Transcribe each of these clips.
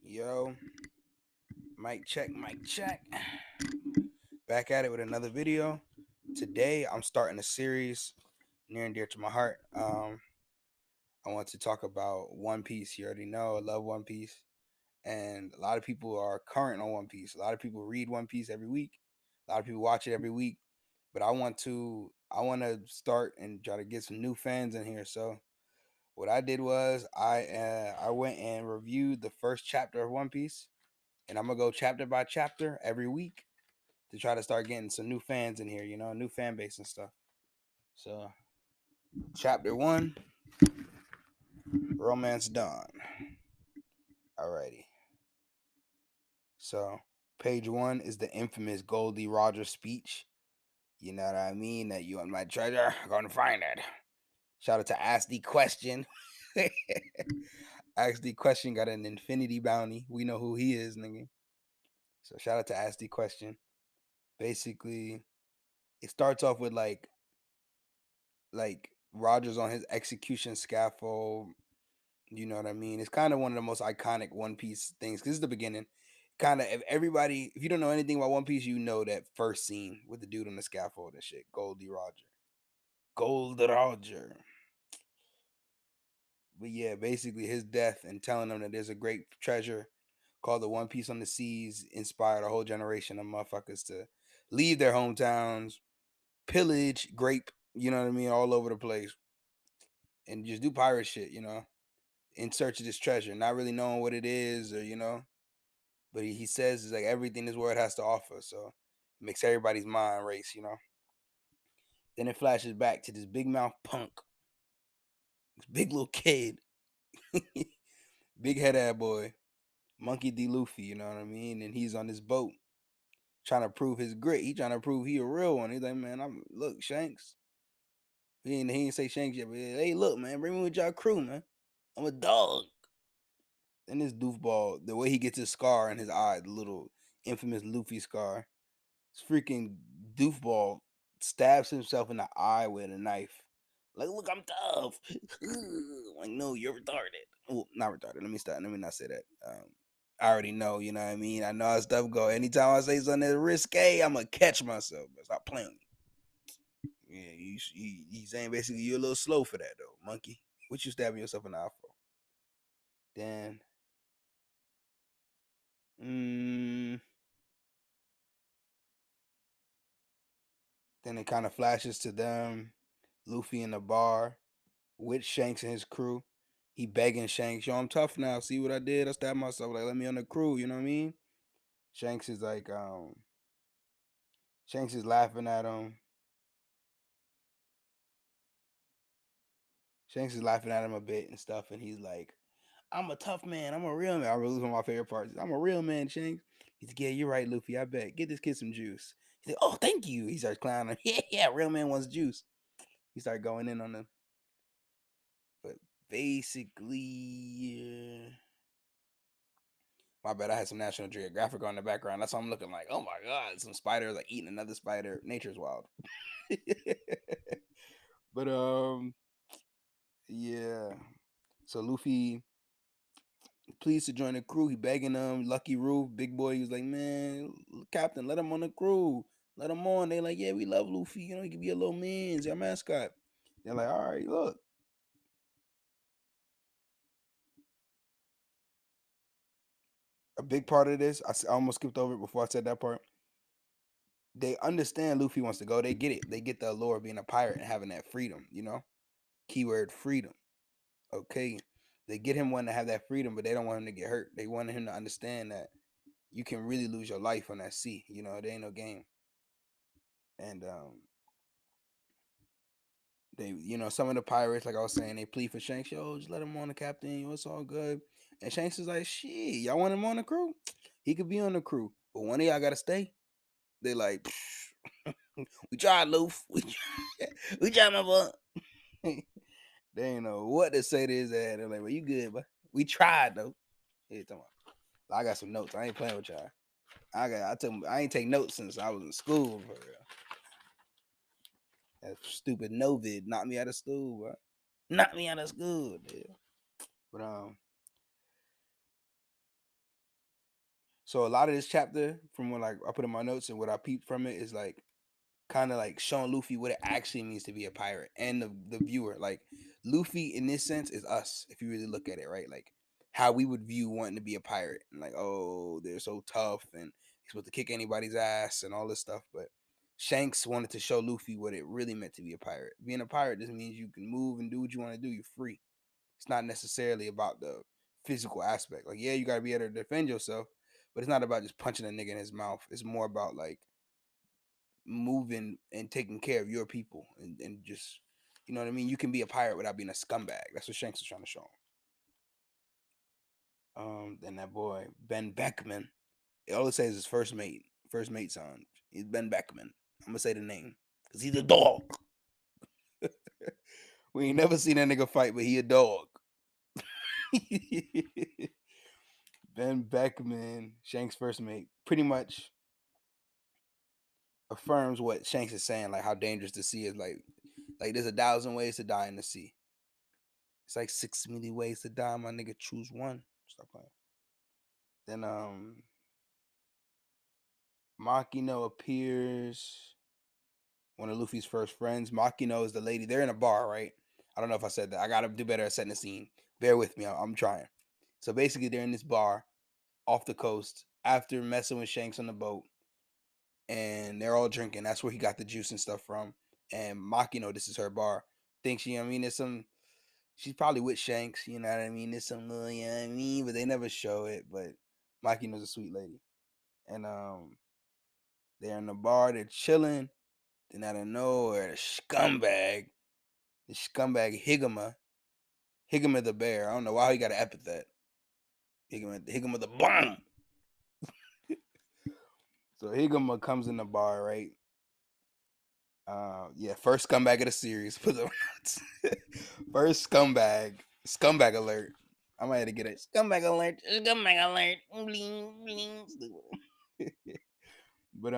Yo, mic check, mic check. Back at it with another video. Today, I'm starting a series near and dear to my heart. I want to talk about One Piece. You already know I love One Piece, and a lot of people are current on One Piece. A lot of people read One Piece every week. A lot of people watch it every week. But I want to start and try to get some new fans in here. So what I did was I went and reviewed the first chapter of One Piece, and I'm gonna go chapter by chapter every week to try to start getting some new fans in here, new fan base and stuff. So, chapter one, Romance Dawn. Alrighty. So, page one is the infamous Goldie Rogers speech. You know what I mean? That you want my treasure, gonna find it. Shout out to Ask the Question. Ask the Question got an infinity bounty. We know who he is, nigga. So shout out to Ask the Question. Basically, it starts off with like Rogers on his execution scaffold. You know what I mean? It's kind of one of the most iconic One Piece things because it's the beginning. Kind of, if you don't know anything about One Piece, you know that first scene with the dude on the scaffold and shit. Goldie Roger. Gold Roger. But yeah, basically his death and telling them that there's a great treasure called the One Piece on the Seas inspired a whole generation of motherfuckers to leave their hometowns, pillage, grape, you know what I mean, all over the place, and just do pirate shit, in search of this treasure, not really knowing what it is or. But he says it's like everything this world has to offer, so it makes everybody's mind race. Then it flashes back to this big mouth punk, this big little kid, big head ad boy, Monkey D. Luffy, you know what I mean? And he's on this boat trying to prove his grit. He trying to prove he a real one. He's like, man, look, Shanks. He ain't say Shanks yet, but hey, look, man, bring me with y'all crew, man. I'm a dog. Then this doofball, the way he gets his scar in his eye, the little infamous Luffy scar, this freaking doofball stabs himself in the eye with a knife. Like, look, I'm tough. Like, no, you're retarded. Well, not retarded. Let me stop. Let me not say that. I already know, you know what I mean? I know how stuff go. Anytime I say something that's risque, I'm going to catch myself. But stop playing with me. Yeah, he's saying basically you're a little slow for that, though, monkey. What you stabbing yourself in the eye for? Then, mm, then it kind of flashes to them, Luffy in the bar with Shanks and his crew. He begging Shanks, yo, I'm tough now. See what I did? I stabbed myself. Like, let me on the crew. You know what I mean? Shanks is like, Shanks is laughing at him. Shanks is laughing at him a bit and stuff, and he's like, I'm a tough man. I'm a real man. I really one of my favorite parts. I'm a real man, Shanks. He's like, yeah, you're right, Luffy. I bet. Get this kid some juice. He's like, oh, thank you. He starts clowning him. Yeah, yeah, real man wants juice. He started going in on them. But basically, my bad, I had some National Geographic on the background. That's why I'm looking like, oh my god, some spiders like eating another spider. Nature's wild. But yeah. So Luffy pleased to join the crew. He begging them. Lucky Roof, big boy. He was like, man, Captain, let him on the crew. Let him on. They like, yeah, we love Luffy. He can be a little man. He's our mascot. They're like, all right, look. A big part of this, I almost skipped over it before I said that part. They understand Luffy wants to go. They get it. They get the allure of being a pirate and having that freedom. Keyword freedom. Okay. They get him wanting to have that freedom, but they don't want him to get hurt. They want him to understand that you can really lose your life on that sea. There ain't no game. And some of the pirates, like I was saying, they plead for Shanks, yo, just let him on the captain, it's all good. And Shanks is like, shit, y'all want him on the crew? He could be on the crew. But one of y'all gotta stay. They like, we tried, Luffy. We tried, my boy. They ain't know what to say to his ass. They're like, well, you good, but we tried though. Yeah, come on. I got some notes. I ain't playing with y'all. I ain't take notes since I was in school, for real. That stupid Novid knocked me out of school, bro. Knocked me out of school, dude. But So a lot of this chapter, from what like I put in my notes and what I peeped from it, is like kind of like showing Luffy what it actually means to be a pirate and the viewer. Like Luffy in this sense is us, if you really look at it, right? Like how we would view wanting to be a pirate. And like, oh, they're so tough and he's supposed to kick anybody's ass and all this stuff. But Shanks wanted to show Luffy what it really meant to be a pirate. Being a pirate just means you can move and do what you want to do. You're free. It's not necessarily about the physical aspect. Like, yeah, you gotta be able to defend yourself, but it's not about just punching a nigga in his mouth. It's more about like moving and taking care of your people and just, you know what I mean? You can be a pirate without being a scumbag. That's what Shanks is trying to show him. Then that boy Ben Beckman. All it says is first mate son. He's Ben Beckman. I'm gonna say the name because he's a dog. We ain't never seen that nigga fight, but he a dog. Ben Beckman, Shanks' first mate, pretty much affirms what Shanks is saying, like how dangerous the sea is. Like there's 1,000 ways to die in the sea. It's like 6 million ways to die, my nigga. Choose one. Stop playing. Then Makino appears. One of Luffy's first friends. Makino is the lady. They're in a bar, right? I don't know if I said that. I gotta do better at setting the scene. Bear with me. I'm trying. So basically, they're in this bar off the coast after messing with Shanks on the boat, and they're all drinking. That's where he got the juice and stuff from. And Makino, this is her bar. Thinks she, I mean, there's some. She's probably with Shanks, you know what I mean? There's some little, you know what I mean? But they never show it. But Makino's a sweet lady. And they're in the bar, they're chilling. Then out of nowhere, the scumbag Higama the bear. I don't know why he got an epithet. Higama the bomb. So Higama comes in the bar, right? Yeah, first scumbag of the series. First scumbag alert. I might have to get it. Scumbag alert, scumbag alert. Bling, bling. But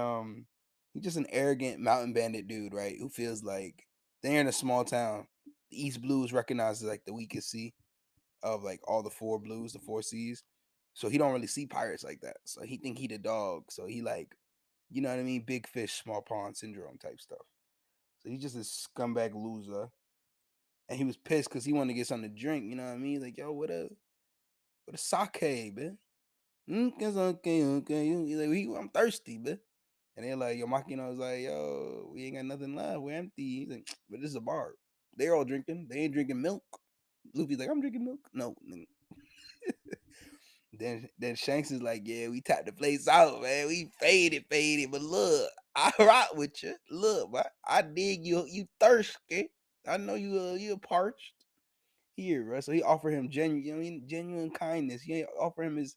he's just an arrogant mountain bandit dude, right? Who feels like they're in a small town. The East Blue is recognized as like the weakest sea of like all the four blues, the four seas. So he don't really see pirates like that. So he think he the dog. So he like, you know what I mean? Big fish, small pond syndrome type stuff. So he's just a scumbag loser. And he was pissed because he wanted to get something to drink. You know what I mean? Like, yo, what a sake, man. Okay. He's like, I'm thirsty, man. And they're like, yo, Makino was like, yo, we ain't got nothing left. We're empty. He's like, but this is a bar. They're all drinking. They ain't drinking milk. Luffy's like, I'm drinking milk. No. Then Shanks is like, yeah, we tapped the place out, man. We faded. But look, I rock with you. Look, man, I dig you. You thirsty. I know you parched. Here, bro. So he offered him genuine, you know what I mean, genuine kindness. He offer him his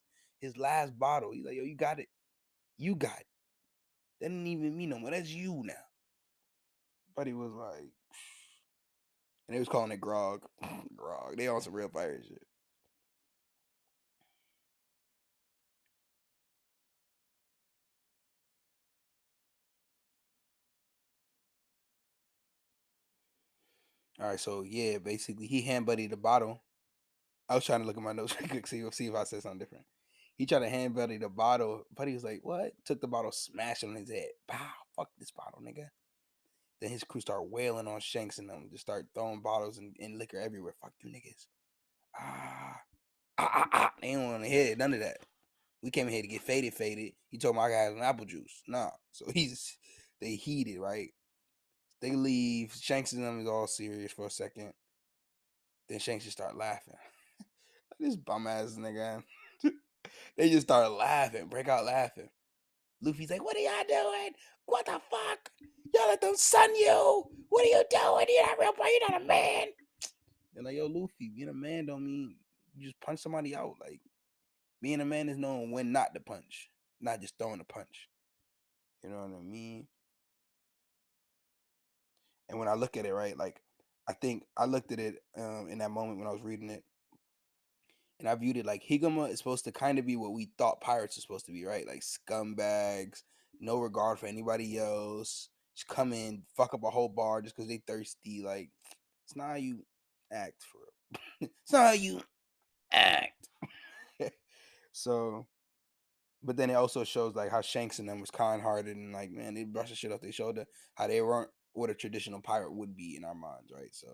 last bottle. He's like, yo, you got it. You got it. That didn't even mean no more. That's you now. But he was like, and they was calling it grog. Grog. They on some real pirate shit. All right, so yeah, basically he hand buddy the bottle. I was trying to look at my notes real quick, see if I said something different. He tried to hand buddy the bottle. Buddy was like, what? Took the bottle, smashed it on his head. Pow, fuck this bottle, nigga. Then his crew start wailing on Shanks and them. Just start throwing bottles and liquor everywhere. Fuck you niggas. Ah, They ain't want to hear none of that. We came in here to get faded. He told my guys an apple juice. Nah. So they heated, right? They leave. Shanks and them is all serious for a second. Then Shanks just start laughing. This bum ass nigga. They just start laughing, break out laughing. Luffy's like, what are y'all doing? What the fuck? Y'all let them sun you. What are you doing? You're not real boy. You're not a man. They're like, yo, Luffy, being a man don't mean you just punch somebody out. Like, being a man is knowing when not to punch, not just throwing a punch. You know what I mean? And when I look at it, right, like, I think I looked at it in that moment when I was reading it, and I viewed it like Higama is supposed to kind of be what we thought pirates are supposed to be, right? Like scumbags, no regard for anybody else, just come in, fuck up a whole bar just because they thirsty. Like, it's not how you act for real. It's not how you act. So But then it also shows like how Shanks and them was kind hearted and like, man, they brushed the shit off their shoulder, how they weren't what a traditional pirate would be in our minds, right? So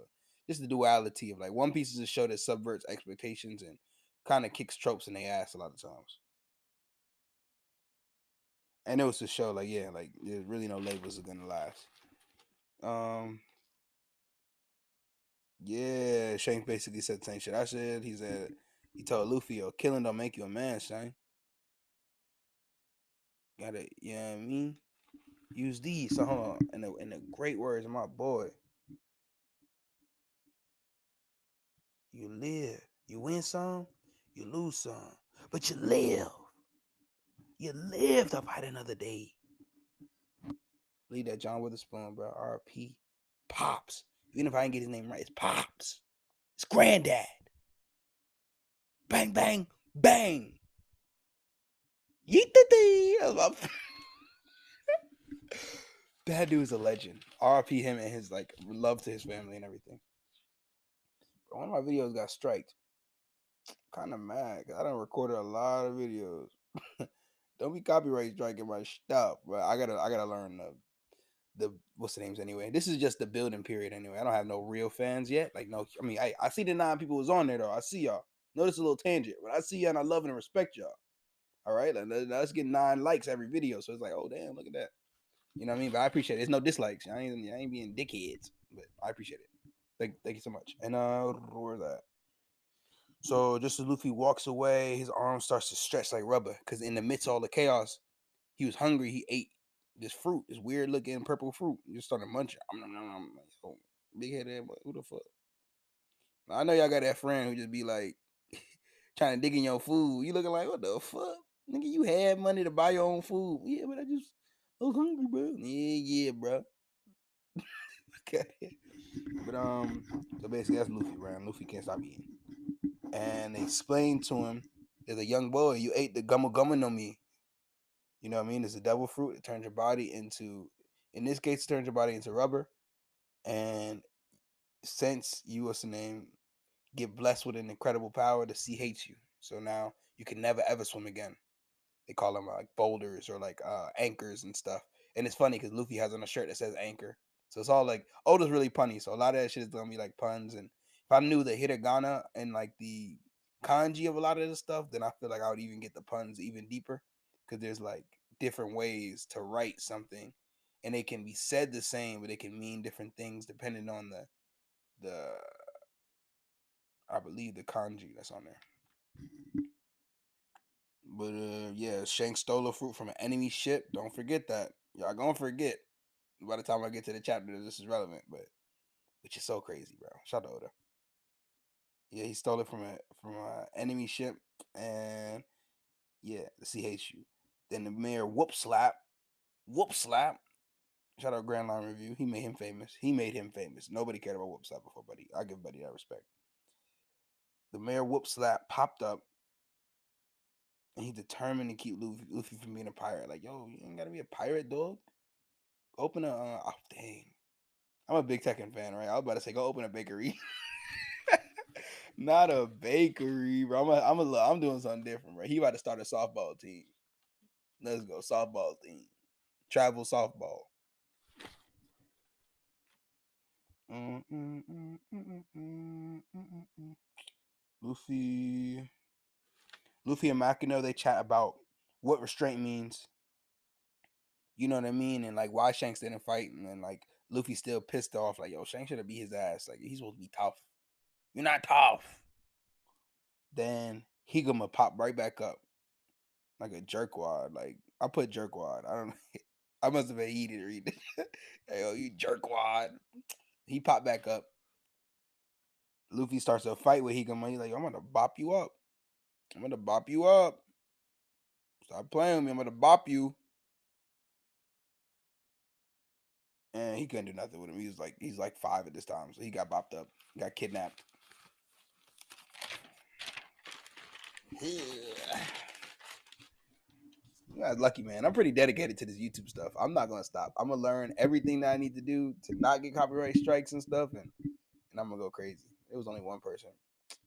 just the duality of like One Piece is a show that subverts expectations and kind of kicks tropes in their ass a lot of times. And it was to show like, yeah, like there's really no labels are gonna last. Um yeah, Shanks basically said the same shit I said. He told Luffy, yo, killing don't make you a man, Shane. Gotta, you know what I mean? Use these. So hold on. In the great words of my boy, you live. You win some, you lose some. But you live. You live to fight another day. Leave that John Witherspoon, bro. R.P. Pops. Even if I didn't get his name right, it's Pops. It's Granddad. Bang, bang, bang. Yeet the That dude's a legend. R.P. him and his like love to his family and everything. But one of my videos got striked. Kind of mad. I done recorded a lot of videos. Don't be copyright striking my stuff, but I gotta learn the what's the names anyway. This is just the building period anyway. I don't have no real fans yet. Like no, I mean I see the 9 people who's on there though. I see y'all. Notice a little tangent, but I see y'all and I love and respect y'all. All right, like, let's get 9 likes every video. So it's like, oh damn, look at that. You know what I mean? But I appreciate it. There's no dislikes. I ain't being dickheads, but I appreciate it. Thank you so much. And where's that? So just as Luffy walks away, his arm starts to stretch like rubber because in the midst of all the chaos, he was hungry. He ate this fruit, this weird looking purple fruit. He just started munching. I'm like, oh, big headed, who the fuck? I know y'all got that friend who just be like trying to dig in your food. You looking like, what the fuck? Nigga, you had money to buy your own food. Yeah, but I was hungry, bro. Yeah, bro. Okay. But so basically that's Luffy, right? Luffy can't stop eating. And they explained to him, as a young boy, you ate the gumma gumma no mi. You know what I mean? It's a devil fruit. It turns your body into, in this case, it turns your body into rubber. And since you, what's the name, get blessed with an incredible power, the sea hates you. So now you can never ever swim again. They call them like boulders or like anchors and stuff. And it's funny because Luffy has on a shirt that says anchor. So it's all like Oda's really punny. So a lot of that shit is gonna be like puns. And if I knew the hiragana and like the kanji of a lot of this stuff, then I feel like I would even get the puns even deeper. Because there's like different ways to write something. And they can be said the same, but they can mean different things depending on the I believe the kanji that's on there. But yeah, Shanks stole a fruit from an enemy ship. Don't forget that. Y'all gonna forget by the time I get to the chapter that this is relevant, but which is so crazy, bro. Shout out to Oda. Yeah, he stole it from a enemy ship, and yeah, the CHU. Then the mayor whoop slap. Shout out Grand Line Review. He made him famous. He made him famous. Nobody cared about whoop slap before, buddy. I give Buddy that respect. The mayor whoop slap popped up, and he's determined to keep Luffy from being a pirate. Like, yo, you ain't gotta be a pirate, dog. Open a oh dang. I'm a big Tekken fan, right? I was about to say go open a bakery. Not a bakery, bro. I'm doing something different, bro. He about to start a softball team. Let's go, softball team. Travel softball. Luffy, Luffy and Makino they chat about what restraint means. You know what I mean, and like why Shanks didn't fight, and then like Luffy's still pissed off. Like yo, Shanks should have beat his ass. Like he's supposed to be tough. You're not tough. Then Higuma popped right back up like a jerkwad. Like I put jerkwad. I don't know. I must have been heated reading. Hey, yo, you jerkwad. He popped back up. Luffy starts a fight with Higuma. He's like, I'm gonna bop you up. I'm gonna bop you up. Stop playing with me. I'm gonna bop you. And he couldn't do nothing with him. He's like 5 at this time, so he got bopped up, got kidnapped. You guys lucky, man. I'm pretty dedicated to this YouTube stuff. I'm not gonna stop. I'm gonna learn everything that I need to do to not get copyright strikes and stuff, and I'm gonna go crazy. It was only one person.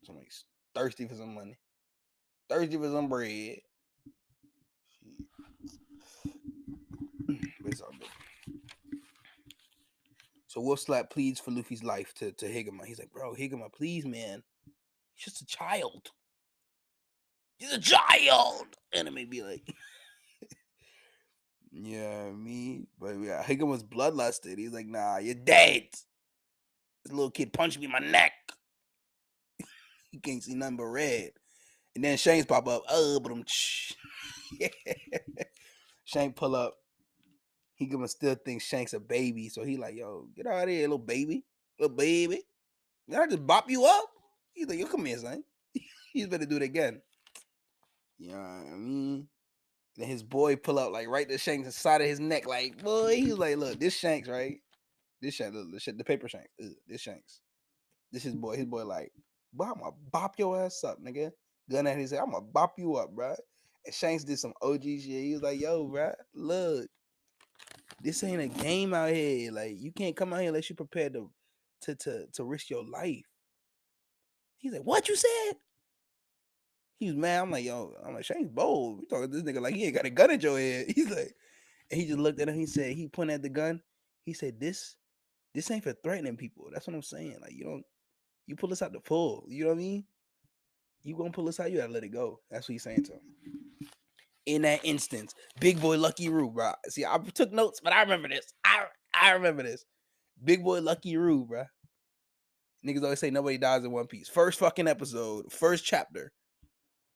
Somebody's thirsty for some money, thirsty for some bread. it's all good. So Wolf Slap pleads for Luffy's life to Higama. He's like, bro, Higama, please, man. He's just a child. He's a child. And it may be like, yeah, me. But yeah, Higama's bloodlusted. He's like, nah, you're dead. This little kid punched me in my neck. He can't see nothing but red. And then Shanks pop up. But I'm Shank pull up. Higama still thinks Shanks a baby. So he like, yo, get out of here, little baby. Little baby. Did I just bop you up? He's like, yo, come here, son. He's better do it again. You know what I mean? Then his boy pull up like right to Shanks' side of his neck, like, boy, he's like, look, this Shanks, right? This Shanks, look, the paper Shanks. This Shanks. This his boy. His boy like, boy, I'm gonna bop your ass up, nigga. Gun at his head, I'm gonna bop you up, bro. And Shanks did some OG shit. He was like, yo, bro, look, this ain't a game out here. Like, you can't come out here unless you prepared to risk your life. He's like, what you said? He was mad. I'm like, yo, Shanks bold. We talking to this nigga like he ain't got a gun at your head. He's like, and he just looked at him. He said, he pointed at the gun. He said, this ain't for threatening people. That's what I'm saying. Like, you pull us out the pool. You know what I mean? You gonna pull us out, you gotta let it go. That's what he's saying to him. In that instance, Big Boy Lucky Roo, bro. See, I took notes, but I remember this. I remember this. Big Boy Lucky Roo, bro. Niggas always say nobody dies in One Piece. First fucking episode, first chapter.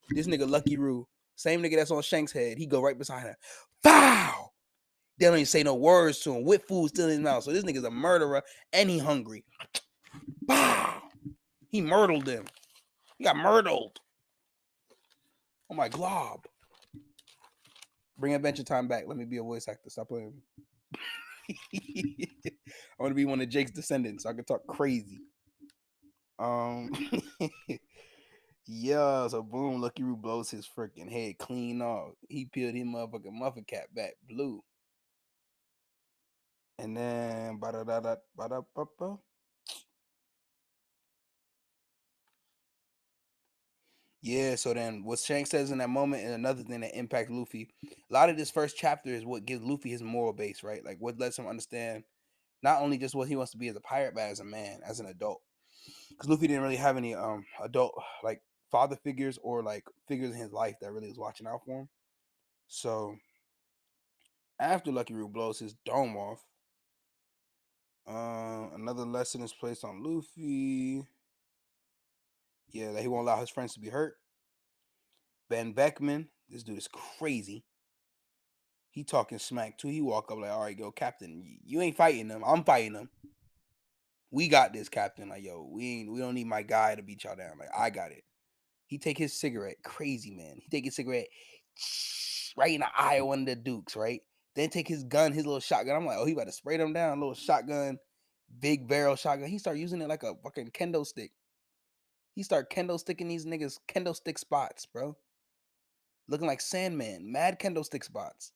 This nigga Lucky Roo, same nigga that's on Shanks' head, he go right beside her. Foul! They don't even say no words to him. With food still in his mouth. So this nigga's a murderer and he hungry. Bow! He murdered them. He got murdered. Oh my glob. Bring Adventure Time back. Let me be a voice actor. Stop playing. I want to be one of Jake's descendants so I can talk crazy. Yeah, so boom, Lucky Roo blows his freaking head clean off. He peeled his motherfucking muffin cap back blue. And then yeah, so then what Shanks says in that moment, and another thing that impacts Luffy, a lot of this first chapter is what gives Luffy his moral base, right? Like what lets him understand not only just what he wants to be as a pirate, but as a man, as an adult. Because Luffy didn't really have any adult like father figures or like figures in his life that really was watching out for him. So after Lucky Roo blows his dome off, another lesson is placed on Luffy. Yeah, that he won't allow his friends to be hurt. Ben Beckman, this dude is crazy. He talking smack too. He walk up like, all right, yo, Captain, you ain't fighting them. I'm fighting them. We got this, Captain. Like, yo, we don't need my guy to beat y'all down. Like, I got it. He take his cigarette, crazy man. He take his cigarette right in the eye of one of the dukes, right? Then take his gun, his little shotgun. I'm like, oh, he about to spray them down. Little shotgun, big barrel shotgun. He start using it like a fucking kendo stick. He start kendo sticking these niggas kendo stick spots, bro. Looking like Sandman, mad kendo stick spots.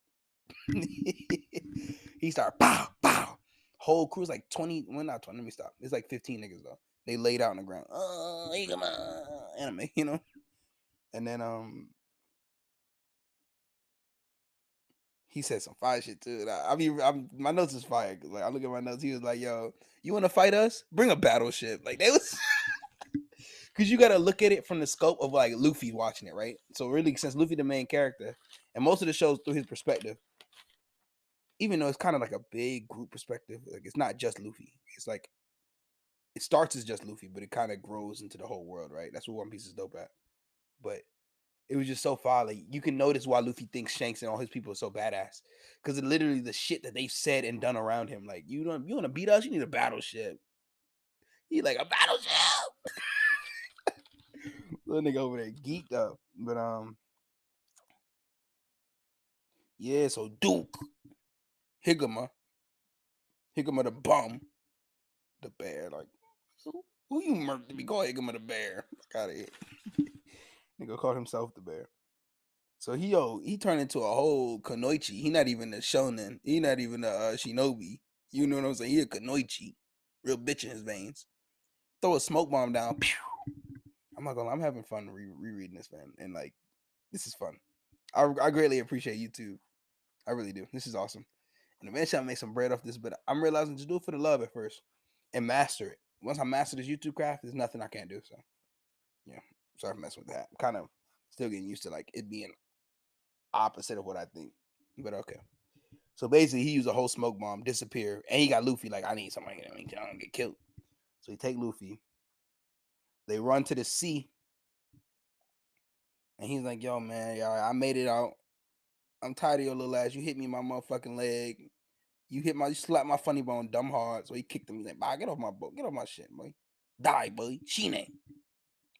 He started pow, pow. Whole crew's like 20, well, not 20, let me stop. It's like 15 niggas though. They laid out on the ground. Oh, anime, you know? And then he said some fire shit too. I mean, my notes is fire. Cause like I look at my notes, he was like, "Yo, you want to fight us? Bring a battleship." Like they was, because you got to look at it from the scope of like Luffy watching it, right? So really, since Luffy the main character, and most of the show's through his perspective, even though it's kind of like a big group perspective, like it's not just Luffy. It's like it starts as just Luffy, but it kind of grows into the whole world, right? That's what One Piece is dope at. But it was just so far. Like you can notice why Luffy thinks Shanks and all his people are so badass. Because literally the shit that they've said and done around him. Like, you want to beat us? You need a battleship. He like a battleship. Little nigga over there geeked up. But yeah, so Duke, Higama the bum, the bear, like who you murked to be called Higama the bear? Fuck out of here. Nigga called himself the bear. So he turned into a whole Kunoichi. He not even a shonen. He not even a shinobi. You know what I'm saying? He a Kunoichi. Real bitch in his veins. Throw a smoke bomb down. Pew. I'm not gonna lie, I'm having fun rereading this, man. And like, this is fun. I greatly appreciate you too. I really do. This is awesome. And eventually I make some bread off this, but I'm realizing just do it for the love at first and master it. Once I master this YouTube craft, there's nothing I can't do. So yeah, sorry for messing with that. I'm kind of still getting used to like it being opposite of what I think. But okay. So basically, he used a whole smoke bomb, disappear, and he got Luffy. Like, I need somebody to make sure I don't get killed. So he take Luffy. They run to the sea, and he's like, "Yo, man, y'all, I made it out. I'm tired of your little ass. You hit me in my motherfucking leg. You slapped my funny bone dumb hard." So he kicked him. He's like, "Bye, get off my boat. Get off my shit, boy. Die, boy. Shine."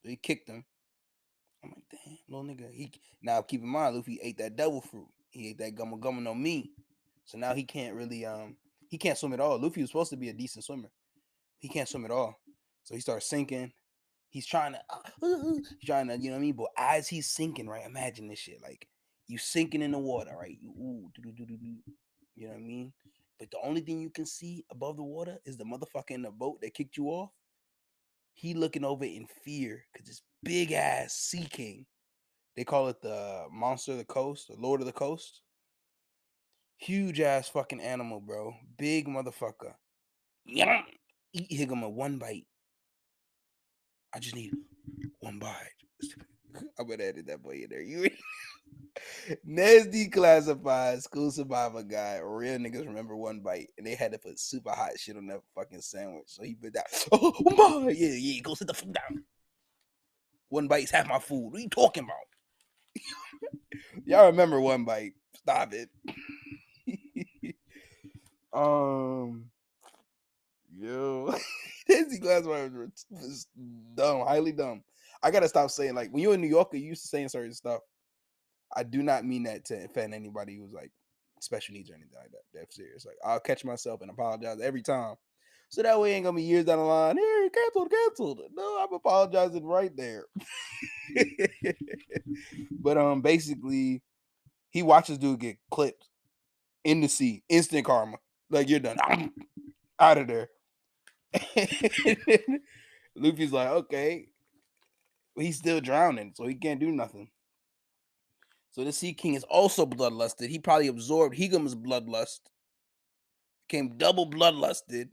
So he kicked him. I'm like, damn, little nigga. Now keep in mind, Luffy ate that devil fruit. He ate that gumma gumma no me. So now he can't really he can't swim at all. Luffy was supposed to be a decent swimmer. He can't swim at all. So he starts sinking. He's trying to you know what I mean? But as he's sinking, right? Imagine this shit. Like you sinking in the water, right? You know what I mean? But the only thing you can see above the water is the motherfucker in the boat that kicked you off. He looking over in fear because this big ass sea king. They call it the monster of the coast, the lord of the coast. Huge ass fucking animal, bro. Big motherfucker. Yeah. Eat him a one bite. I just need one bite. I'm gonna edit that boy in there. You Nasty classified school survivor guy. Real niggas remember one bite, and they had to put super hot shit on that fucking sandwich. So he put that. Oh, one bite. Yeah. Go sit the fuck down. One bite's half my food. What are you talking about? Y'all remember one bite? Stop it. Yo, Nasty classified was dumb, highly dumb. I gotta stop saying like when you're in New York, you used to saying certain stuff. I do not mean that to offend anybody who's like special needs or anything like that. That's serious. Like I'll catch myself and apologize every time. So that way ain't gonna be years down the line. Hey, canceled. No, I'm apologizing right there. But basically he watches dude get clipped in the sea. Instant karma. Like you're done. I'm out of there. Luffy's like, okay. He's still drowning, so he can't do nothing. So the Sea King is also bloodlusted. He probably absorbed Higam's bloodlust. Became double bloodlusted.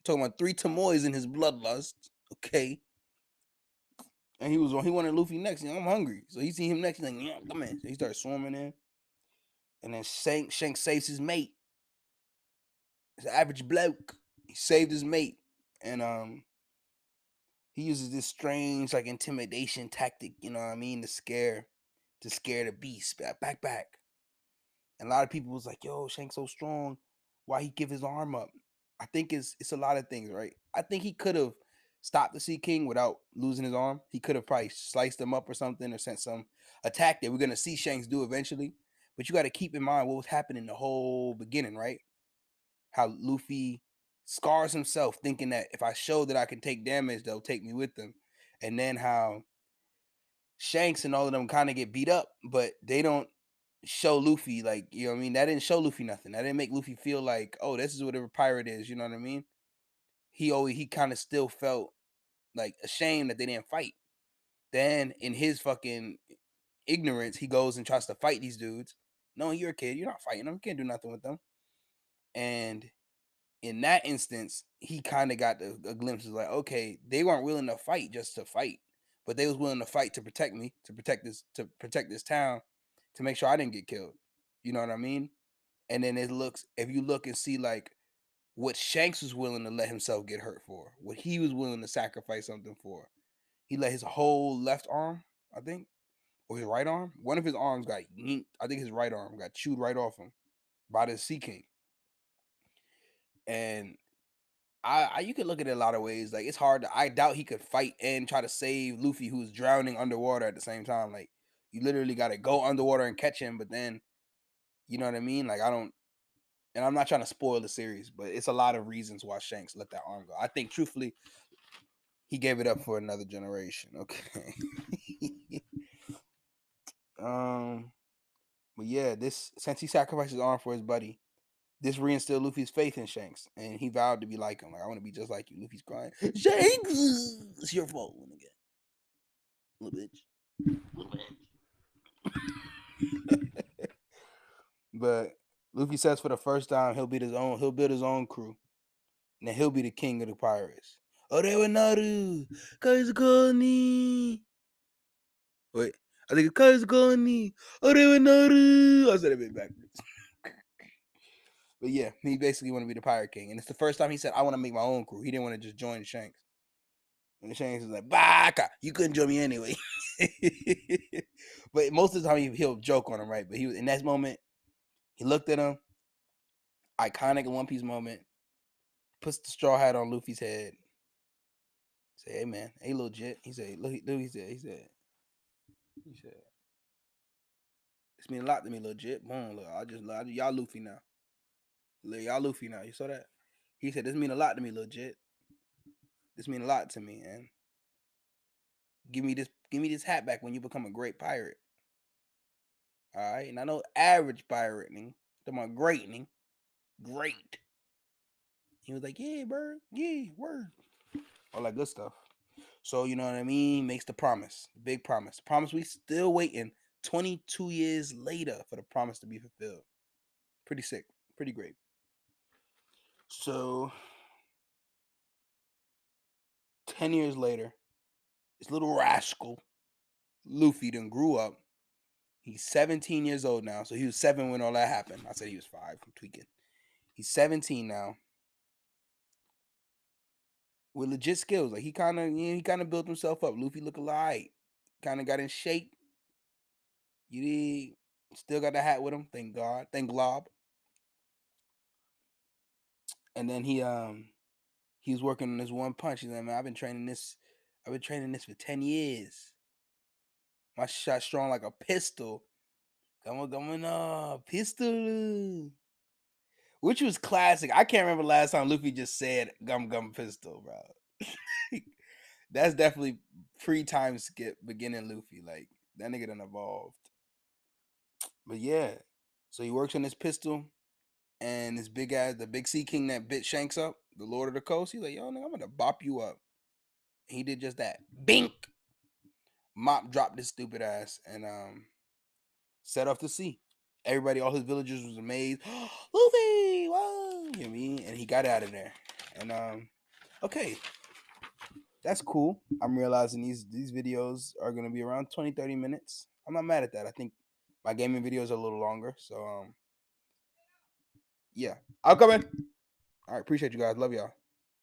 Talking about 3 Tomoys in his bloodlust. Okay. And he wanted Luffy next. I'm hungry. So he seen him next. He's like, yeah, come in. So he starts swarming in. And then Shanks saves his mate. He's an average bloke. He saved his mate. And he uses this strange like intimidation tactic, you know what I mean, to scare the beast. Back. And a lot of people was like, yo, Shanks so strong. Why he give his arm up? I think it's a lot of things, right? I think he could have stopped the Sea King without losing his arm. He could have probably sliced him up or something or sent some attack that we're gonna see Shanks do eventually. But you got to keep in mind what was happening the whole beginning, right? How Luffy scars himself thinking that if I show that I can take damage, they'll take me with them. And then how Shanks and all of them kind of get beat up, but they don't show Luffy like, you know what I mean? That didn't show Luffy nothing. That didn't make Luffy feel like, oh, this is whatever pirate is, you know what I mean? He kind of still felt like ashamed that they didn't fight. Then in his fucking ignorance, he goes and tries to fight these dudes. No, you're a kid. You're not fighting them. You can't do nothing with them. And in that instance, he kind of got a glimpse of like, okay, they weren't willing to fight just to fight, but they was willing to fight to protect me, to protect this town, to make sure I didn't get killed. You know what I mean? And then it looks, if you look and see like what Shanks was willing to let himself get hurt for, what he was willing to sacrifice something for. He let his whole left arm, I think, or his right arm. One of his arms got yenked. I think his right arm got chewed right off him by the Sea King. And I you could look at it a lot of ways. Like it's hard. I doubt he could fight and try to save Luffy, who's drowning underwater at the same time. Like you literally got to go underwater and catch him. But then, you know what I mean? Like I don't. And I'm not trying to spoil the series, but it's a lot of reasons why Shanks let that arm go. I think truthfully, he gave it up for another generation. Okay. But yeah, this since he sacrificed his arm for his buddy, this reinstilled Luffy's faith in Shanks, and he vowed to be like him. Like I want to be just like you. Luffy's crying, Shanks, it's your fault, nigga, little bitch, little bitch. But Luffy says for the first time he'll build his own crew. And then he'll be the king of the pirates. Orewanaru, Kaizukoni. Wait, I think it's Kaizukoni, Orewanaru. I said it a bit backwards. But yeah, he basically want to be the pirate king. And it's the first time he said, I want to make my own crew. He didn't want to just join Shanks. And Shanks is like, Baka, you couldn't join me anyway. But most of the time he'll joke on him, right? But he was in that moment, he looked at him, iconic One Piece moment, puts the straw hat on Luffy's head. Say, hey man, hey legit. He said, look, he said, this mean a lot to me, legit. Boom, look, y'all Luffy now. Look, y'all Luffy now. You saw that? He said, this mean a lot to me, legit. This mean a lot to me, and give me this hat back when you become a great pirate. All right, and I know average pirating. Talking about greatening, great. He was like, yeah, bird, yeah, word, all that good stuff. So you know what I mean? Makes the promise, the big promise. The promise we still waiting 22 years later for the promise to be fulfilled. Pretty sick, pretty great. So 10 years later, this little rascal, Luffy, done grew up. He's 17 years old now. So he was 7 when all that happened. I said he was 5. I'm tweaking. He's 17 now. With legit skills. Like he kind of built himself up. Luffy look alike. Kind of got in shape. You still got the hat with him. Thank God. Thank Glob. And then he was working on this one punch. He's like, man, I've been training this for 10 years. My shot strong like a pistol. Coming up, pistol. Which was classic. I can't remember the last time Luffy just said gum pistol, bro. That's definitely pre-time skip beginning Luffy. Like that nigga done evolved. But yeah. So he works on this pistol, and this big ass, the big sea king that bit Shanks up, the Lord of the Coast, he's like, yo, nigga, I'm gonna bop you up. And he did just that. Bink! Mop dropped this stupid ass and set off to sea. Everybody, all his villagers was amazed. Luffy, whoa! You know what I mean? And he got out of there. And okay. That's cool. I'm realizing these videos are gonna be around 20-30 minutes. I'm not mad at that. I think my gaming videos are a little longer. So yeah. I'll come in. All right, appreciate you guys. Love y'all.